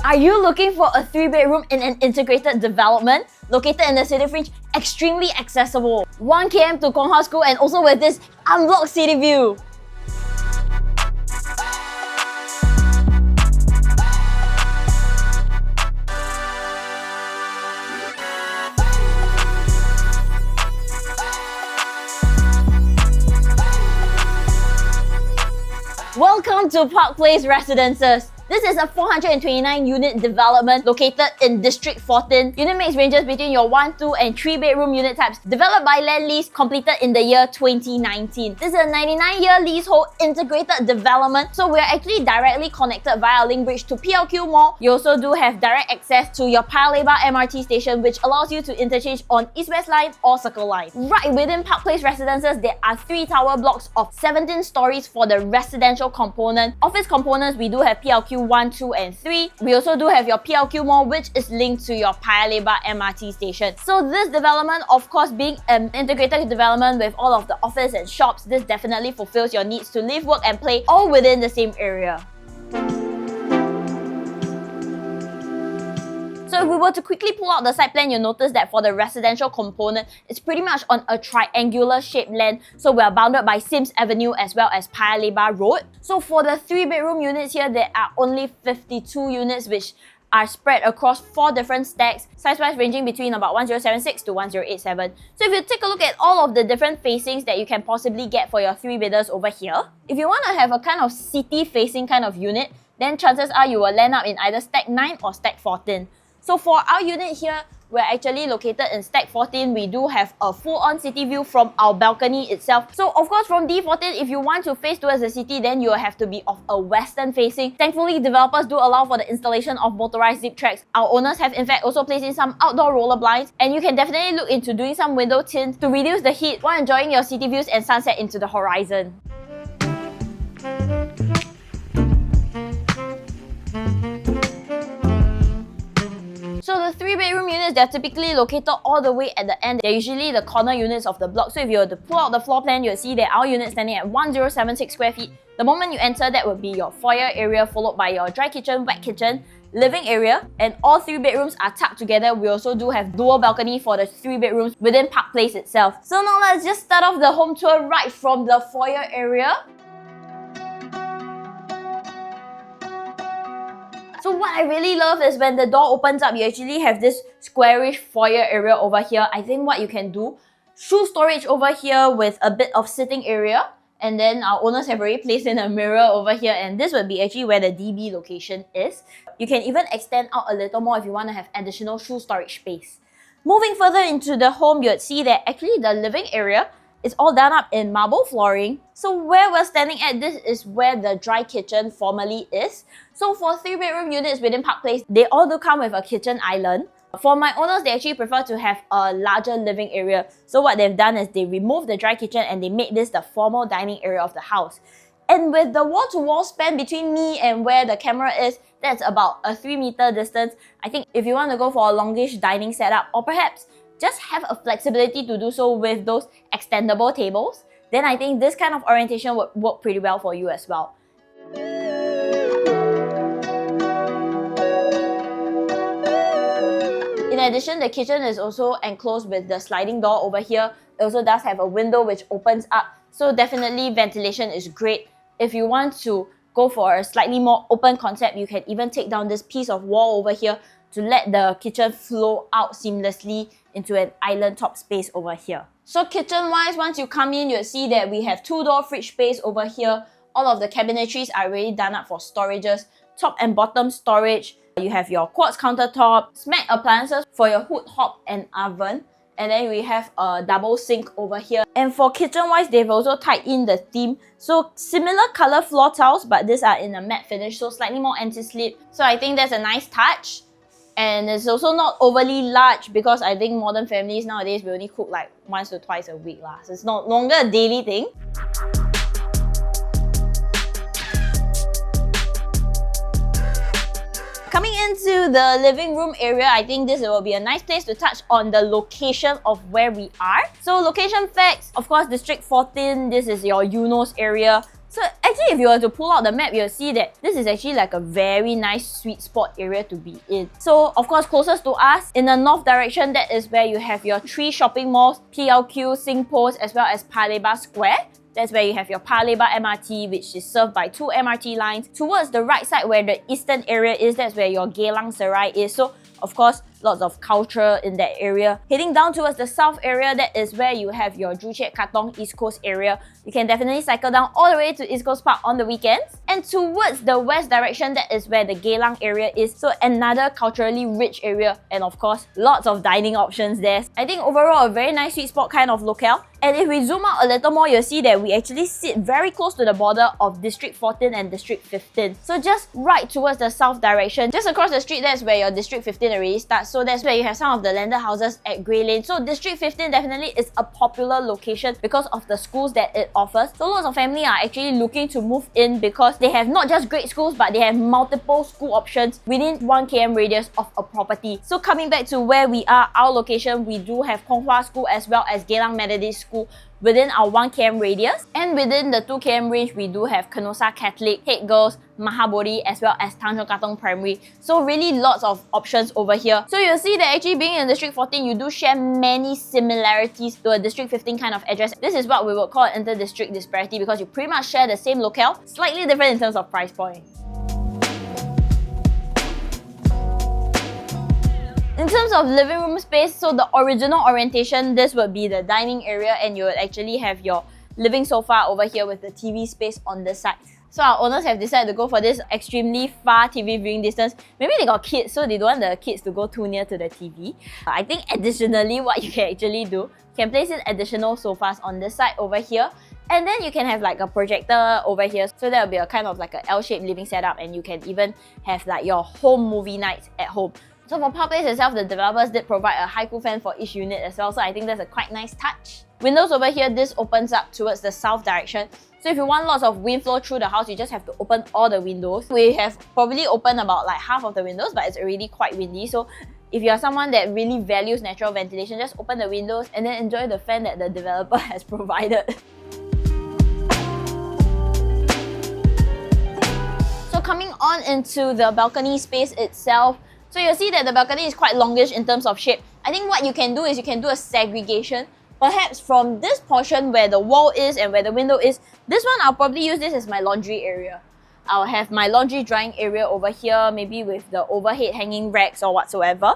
Are you looking for a 3-bedroom in an integrated development? Located in the city fringe, extremely accessible. 1 km to Kong Hao School and also with this unblocked city view. Welcome to Park Place Residences. This is a 429-unit development located in District 14. Unit mix ranges between your 1, 2 and 3-bedroom unit types, developed by Land Lease, completed in the year 2019. This is a 99-year leasehold integrated development, so we are actually directly connected via link bridge to PLQ Mall. You also do have direct access to your Paya Lebar MRT station, which allows you to interchange on East-West Line or Circle Line. Right within Park Place Residences, there are 3 tower blocks of 17 stories for the residential component. Office components, we do have PLQ 1, 2 and 3. We also do have your PLQ Mall, which is linked to your Paya Lebar MRT station. So this development, of course, being an integrated development with all of the office and shops, this definitely fulfills your needs to live, work and play all within the same area. So if we were to quickly pull out the site plan, you'll notice that for the residential component, it's pretty much on a triangular shaped land. So we are bounded by Sims Avenue as well as Paya Lebar Road. So for the 3-bedroom units here, there are only 52 units which are spread across 4 different stacks, size-wise ranging between about 1076 to 1087. So if you take a look at all of the different facings that you can possibly get for your 3-bedders over here, if you want to have a kind of city-facing kind of unit, then chances are you will land up in either stack 9 or stack 14. So for our unit here, we're actually located in stack 14. We do have a full-on city view from our balcony itself. So of course from D14, if you want to face towards the city, then you will have to be of a western facing. Thankfully, developers do allow for the installation of motorized zip tracks. Our owners have in fact also placed in some outdoor roller blinds, and you can definitely look into doing some window tints to reduce the heat while enjoying your city views and sunset into the horizon. So the 3-bedroom units, they're typically located all the way at the end. They're usually the corner units of the block. So if you were to pull out the floor plan, you'll see that our unit standing at 1076 square feet. The moment you enter, that would be your foyer area, followed by your dry kitchen, wet kitchen, living area, and all 3 bedrooms are tucked together. We also do have dual balcony for the 3 bedrooms within Park Place itself. So now let's just start off the home tour right from the foyer area. So what I really love is when the door opens up, you actually have this squarish foyer area over here. I think what you can do, shoe storage over here with a bit of sitting area. And then our owners have already placed in a mirror over here, and this would be actually where the DB location is. You can even extend out a little more if you want to have additional shoe storage space. Moving further into the home, you'd see that actually the living area is all done up in marble flooring. So where we're standing at, this is where the dry kitchen formerly is. So for 3-bedroom units within Park Place, they all do come with a kitchen island. For my owners, they actually prefer to have a larger living area. So what they've done is they removed the dry kitchen and they made this the formal dining area of the house. And with the wall-to-wall span between me and where the camera is, that's about a 3-meter distance. I think if you want to go for a longish dining setup, or perhaps just have a flexibility to do so with those extendable tables, then I think this kind of orientation would work pretty well for you as well. In addition, the kitchen is also enclosed with the sliding door over here. It also does have a window which opens up, so definitely ventilation is great. If you want to go for a slightly more open concept, you can even take down this piece of wall over here to let the kitchen flow out seamlessly into an island top space over here. So kitchen-wise, once you come in, you'll see that we have 2-door fridge space over here. All of the cabinetries are already done up for storages, top and bottom storage. You have your quartz countertop, SMEG appliances for your hood, hob and oven. And then we have a double sink over here. And for kitchen-wise, they've also tied in the theme. So similar color floor tiles, but these are in a matte finish, so slightly more anti-slip. So I think that's a nice touch. And it's also not overly large because I think modern families nowadays will only cook like once or twice a week. So it's no longer a daily thing. Coming into the living room area, I think this will be a nice place to touch on the location of where we are. So location facts, of course, District 14, this is your Eunos area. So actually actually, if you were to pull out the map, you'll see that this is actually like a very nice sweet spot area to be in. So, of course, closest to us, in the north direction, that is where you have your 3 shopping malls, PLQ, Singpost, as well as Paya Lebar Square. That's where you have your Paya Lebar MRT, which is served by 2 MRT lines. Towards the right side where the eastern area is, that's where your Geylang Serai is. So, of course, lots of culture in that area. Heading down towards the south area, that is where you have your Joo Chiat Katong East Coast area. You can definitely cycle down all the way to East Coast Park on the weekends. And towards the west direction, that is where the Geylang area is. So another culturally rich area, and of course, lots of dining options there. I think overall, a very nice sweet spot kind of locale. And if we zoom out a little more, you'll see that we actually sit very close to the border of District 14 and District 15. So just right towards the south direction, just across the street, that's where your District 15 already starts. So that's where you have some of the landed houses at Grey Lane. So District 15 definitely is a popular location because of the schools that it offers. So lots of families are actually looking to move in because they have not just great schools, but they have multiple school options within 1 km radius of a property. So coming back to where we are, our location, we do have Kong Hwa School as well as Geylang Methodist School within our 1 km radius. And within the 2 km range, we do have Kenosa Catholic, Head Girls, Mahabodhi, as well as Tanjong Katong Primary. So really lots of options over here. So you'll see that actually being in District 14, you do share many similarities to a District 15 kind of address. This is what we would call inter-district disparity because you pretty much share the same locale, slightly different in terms of price point. In terms of living room space, so the original orientation, this would be the dining area, and you would actually have your living sofa over here with the TV space on the side. So our owners have decided to go for this extremely far TV viewing distance. Maybe they got kids, so they don't want the kids to go too near to the TV. I think additionally, what you can actually do, you can place in additional sofas on this side over here. And then you can have like a projector over here. So that will be a kind of like a L-shaped living setup, and you can even have like your home movie nights at home. So for Park Place itself, the developers did provide a haiku fan for each unit as well, so I think that's a quite nice touch. Windows over here, this opens up towards the south direction. So if you want lots of wind flow through the house, you just have to open all the windows. We have probably opened about like half of the windows, but it's already quite windy. So if you're someone that really values natural ventilation, just open the windows and then enjoy the fan that the developer has provided. So coming on into the balcony space itself, so you'll see that the balcony is quite longish in terms of shape. I think what you can do is you can do a segregation. Perhaps from this portion where the wall is and where the window is, this one I'll probably use this as my laundry area. I'll have my laundry drying area over here, maybe with the overhead hanging racks or whatsoever.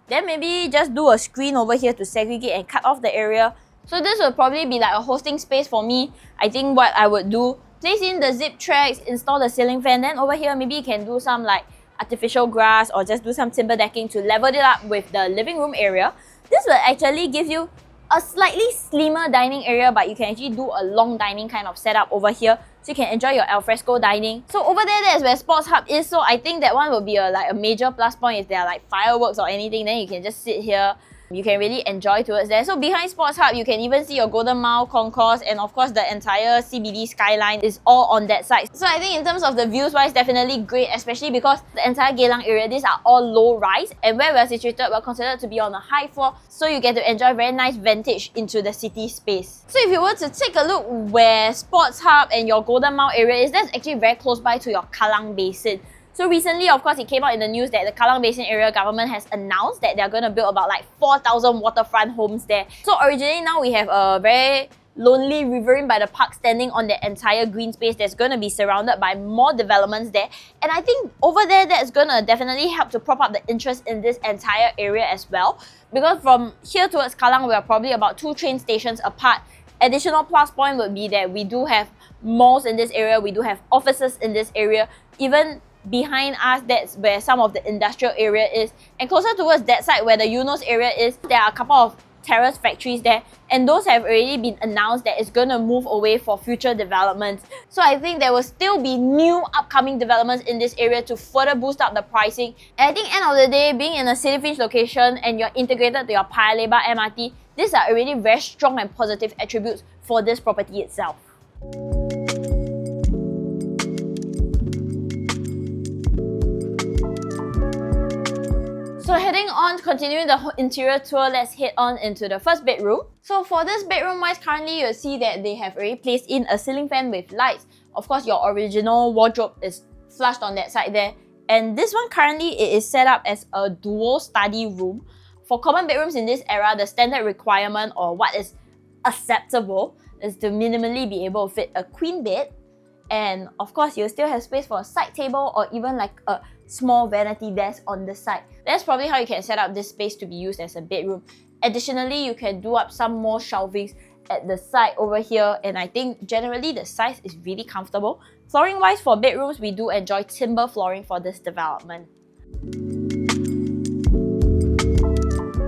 Then maybe just do a screen over here to segregate and cut off the area. So this will probably be like a hosting space for me. I think what I would do, place in the zip tracks, install the ceiling fan, then over here maybe you can do some like artificial grass or just do some timber decking to level it up with the living room area. This will actually give you a slightly slimmer dining area, but you can actually do a long dining kind of setup over here, so you can enjoy your alfresco dining. So over there, that's where Sports Hub is, so I think that one will be like a major plus point. If there are like fireworks or anything, then you can just sit here. You can really enjoy towards there. So behind Sports Hub, you can even see your Golden Mile concourse, and of course the entire CBD skyline is all on that side. So I think in terms of the views wise, definitely great, especially because the entire Geylang area, these are all low rise, and where we're situated, we're considered to be on a high floor, so you get to enjoy very nice vantage into the city space. So if you were to take a look where Sports Hub and your Golden Mile area is, that's actually very close by to your Kallang Basin. So recently, of course, it came out in the news that the Kallang Basin area government has announced that they're going to build about like 4,000 waterfront homes there. So originally now we have a very lonely riverine by the park standing on the entire green space that's going to be surrounded by more developments there. And I think over there, that's going to definitely help to prop up the interest in this entire area as well. Because from here towards Kallang, we are probably about 2 train stations apart. Additional plus point would be that we do have malls in this area, we do have offices in this area. Even behind us, that's where some of the industrial area is, and closer towards that side where the Eunos area is, there are a couple of terrace factories there, and those have already been announced that it's going to move away for future developments. So I think there will still be new upcoming developments in this area to further boost up the pricing. And I think end of the day, being in a city-fringe location and you're integrated to your Paya Lebar MRT, these are already very strong and positive attributes for this property itself. So heading Moving on, continuing the interior tour, let's head on into the first bedroom. So for this bedroom wise, currently you'll see that they have already placed in a ceiling fan with lights. Of course, your original wardrobe is flushed on that side there. And this one currently it is set up as a dual study room. For common bedrooms in this era, the standard requirement or what is acceptable is to minimally be able to fit a queen bed. And of course, you'll still have space for a side table or even like a small vanity desk on the side. That's probably how you can set up this space to be used as a bedroom. Additionally, you can do up some more shelvings at the side over here, and I think generally the size is really comfortable. Flooring wise, for bedrooms, we do enjoy timber flooring for this development.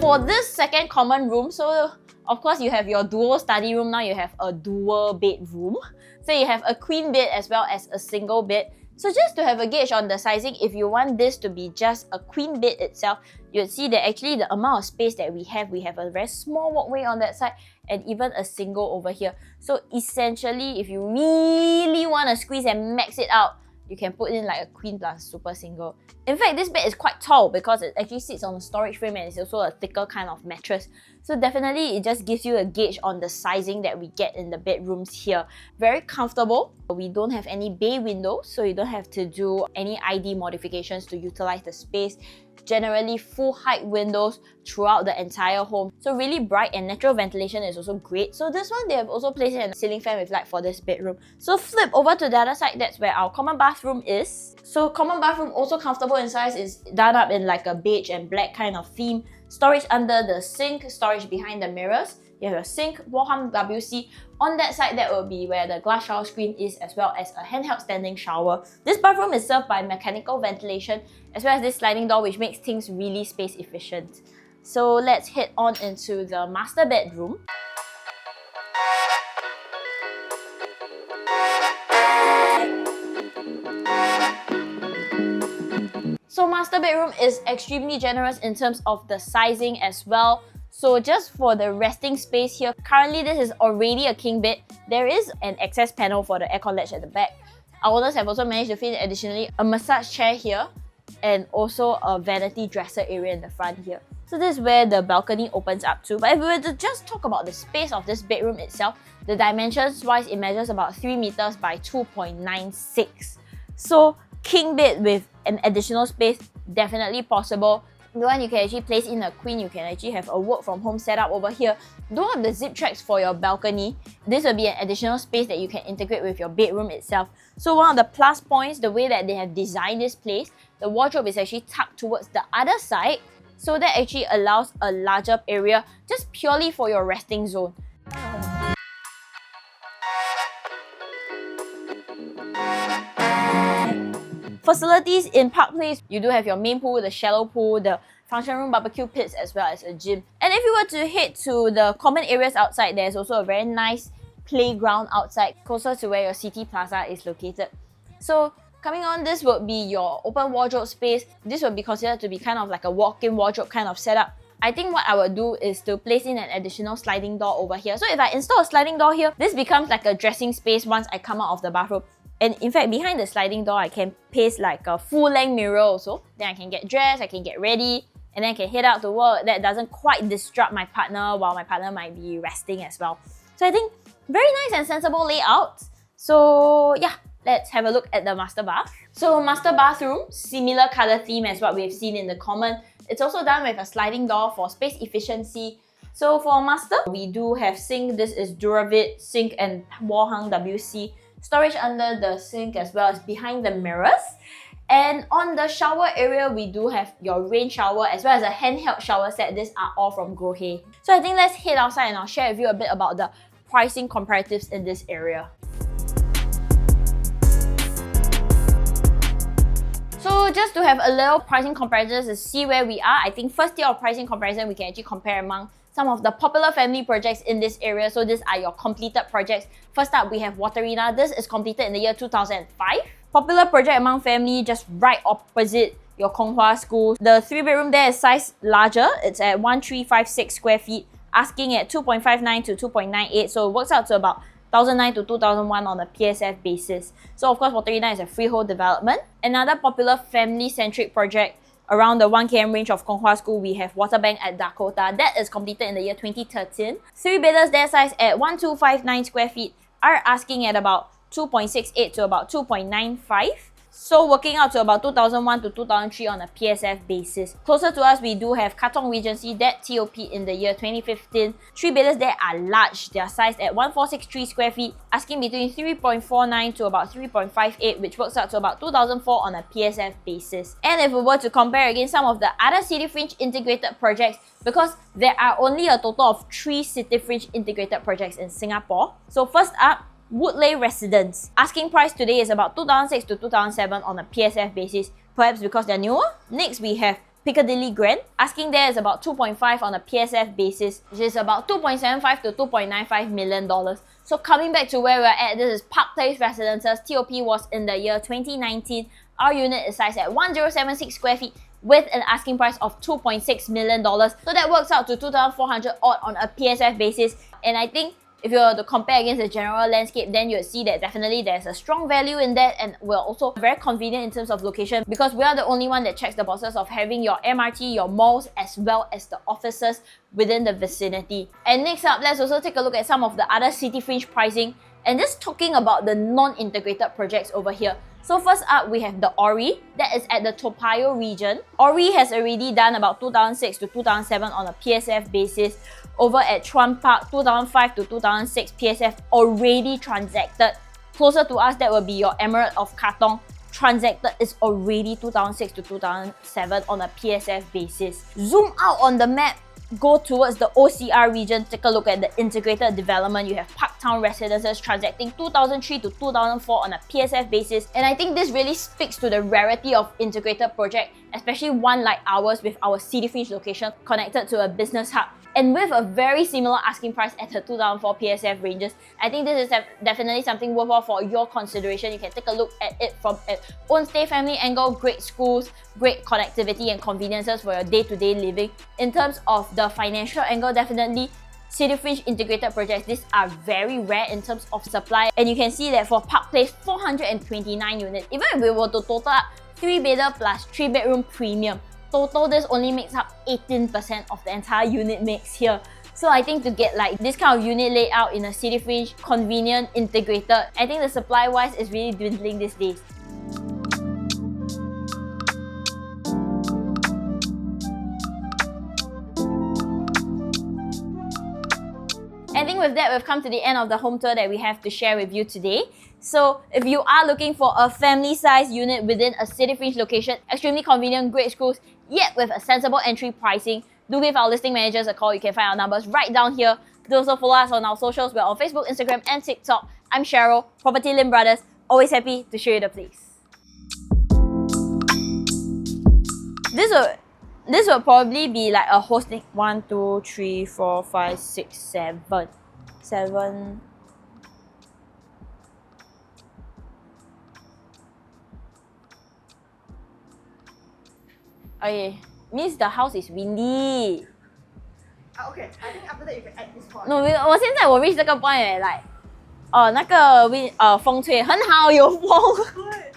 For this second common room, so of course you have your dual study room, now you have a dual bedroom. So you have a queen bed as well as a single bed. So just to have a gauge on the sizing, if you want this to be just a queen bed itself, you'll see that actually the amount of space that we have a very small walkway on that side and even a single over here. So essentially, if you really want to squeeze and max it out, you can put in like a queen plus super single. In fact, this bed is quite tall because it actually sits on a storage frame and it's also a thicker kind of mattress. So definitely it just gives you a gauge on the sizing that we get in the bedrooms here. Very comfortable. We don't have any bay windows, so you don't have to do any ID modifications to utilize the space. Generally full height windows throughout the entire home. So really bright and natural ventilation is also great. So this one, they have also placed in a ceiling fan with light for this bedroom. So flip over to the other side, that's where our common bathroom is. So common bathroom, also comfortable in size, is done up in like a beige and black kind of theme. Storage under the sink, storage behind the mirrors. You have your sink, wall hung WC. On that side, that will be where the glass shower screen is, as well as a handheld standing shower. This bathroom is served by mechanical ventilation, as well as this sliding door, which makes things really space efficient. So let's head on into the master bedroom. So master bedroom is extremely generous in terms of the sizing as well. So just for the resting space here, currently this is already a king bed. There is an access panel for the aircon ledge at the back. Our owners have also managed to fit in additionally a massage chair here and also a vanity dresser area in the front here. So this is where the balcony opens up to. But if we were to just talk about the space of this bedroom itself, the dimensions wise, it measures about 3 meters by 2.96. So king bed with an additional space, definitely possible. The one you can actually place in a queen, you can actually have a work from home setup over here. Do have the zip tracks for your balcony. This will be an additional space that you can integrate with your bedroom itself. So one of the plus points, the way that they have designed this place, the wardrobe is actually tucked towards the other side. So that actually allows a larger area just purely for your resting zone. Facilities in Park Place, you do have your main pool, the shallow pool, the function room, barbecue pits, as well as a gym. And if you were to head to the common areas outside, there's also a very nice playground outside, closer to where your city plaza is located. So coming on, this would be your open wardrobe space. This would be considered to be kind of like a walk-in wardrobe kind of setup. I think what I would do is to place in an additional sliding door over here. So if I install a sliding door here, this becomes like a dressing space once I come out of the bathroom. And in fact, behind the sliding door, I can paste like a full-length mirror also. Then I can get dressed, I can get ready, and then I can head out to work. That doesn't quite disrupt my partner while my partner might be resting as well. So I think very nice and sensible layout. So yeah, let's have a look at the master bath. So master bathroom, similar color theme as what we've seen in the common. It's also done with a sliding door for space efficiency. So for master, we do have sink. This is Duravit sink and wall hung WC. Storage under the sink as well as behind the mirrors. And on the shower area, we do have your rain shower as well as a handheld shower set. These are all from Grohe. So I think let's head outside and I'll share with you a bit about the pricing comparatives in this area. So just to have a little pricing comparison to see where we are, I think first tier of pricing comparison, we can actually compare among some of the popular family projects in this area. So these are your completed projects. First up, we have Waterina. This is completed in the year 2005. Popular project among family, just right opposite your Konghua school. The 3-bedroom there is sized larger. It's at 1356 square feet, asking at 2.59 to 2.98. So it works out to about 1009 to 2001 on a PSF basis. So of course, Waterina is a freehold development. Another popular family-centric project, around the 1 km range of Kong Hwa School, we have Water Bank at Dakota. That is completed in the year 2013. 3-bedders their size at 1259 square feet are asking at about 2.68 to about 2.95. So working out to about 2001 to 2003 on a PSF basis. Closer to us, we do have Katong Regency, that TOP in the year 2015. 3-bedders there are large. They are sized at 1463 square feet, asking between 3.49 to about 3.58, which works out to about 2004 on a PSF basis. And if we were to compare against some of the other City Fringe integrated projects, because there are only a total of 3 City Fringe integrated projects in Singapore. So first up, Woodleigh Residence. Asking price today is about 2006 to 2007 on a PSF basis, perhaps because they're newer. Next, we have Piccadilly Grand. Asking there is about 2.5 on a PSF basis, which is about 2.75 to 2.95 million dollars. So coming back to where we're at, this is Park Place Residences. TOP was in the year 2019. Our unit is sized at 1076 square feet with an asking price of 2.6 million dollars. So that works out to 2,400 odd on a PSF basis. And I think if you were to compare against the general landscape, then you'll see that definitely there's a strong value in that, and we're also very convenient in terms of location because we are the only one that checks the boxes of having your MRT, your malls, as well as the offices within the vicinity. And next up, let's also take a look at some of the other City Fringe pricing, and just talking about the non-integrated projects over here. So first up, we have the Ori, that is at the Toa Payoh region. Ori has already done about 2006 to 2007 on a PSF basis. Over at Chuan Park, 2005 to 2006 PSF already transacted. Closer to us, that will be your Emirate of Katong. Transacted is already 2006 to 2007 on a PSF basis. Zoom out on the map, go towards the OCR region, take a look at the integrated development. You have Parktown Residences transacting 2003 to 2004 on a PSF basis. And I think this really speaks to the rarity of integrated project, especially one like ours with our City Fringe location connected to a business hub. And with a very similar asking price at the 2004 PSF ranges, I think this is definitely something worthwhile for your consideration. You can take a look at it from an own stay family angle, great schools, great connectivity and conveniences for your day-to-day living. In terms of the financial angle, definitely City Fringe integrated projects, these are very rare in terms of supply. And you can see that for Park Place, 429 units. Even if we were to total up 3-bedder plus 3-bedroom premium, total this only makes up 18% of the entire unit mix here. So I think to get like this kind of unit layout in a City Fringe, convenient, integrated, I think the supply wise is really dwindling these days. I think with that, we've come to the end of the home tour that we have to share with you today. So if you are looking for a family-sized unit within a City Fringe location, extremely convenient, great schools, yet with a sensible entry pricing, do give our listing managers a call. You can find our numbers right down here. Do also follow us on our socials. We're on Facebook, Instagram, and TikTok. I'm Cheryl, PropertyLimBrothers. Always happy to show you the place. This will probably be like a hosting 1, 2, 3, 4, 5, 6, 7. Okay, means the house is windy. Okay, I think after that you can add this part. No, 我现在我 reach 这个 point 那个风吹很好，有风。对。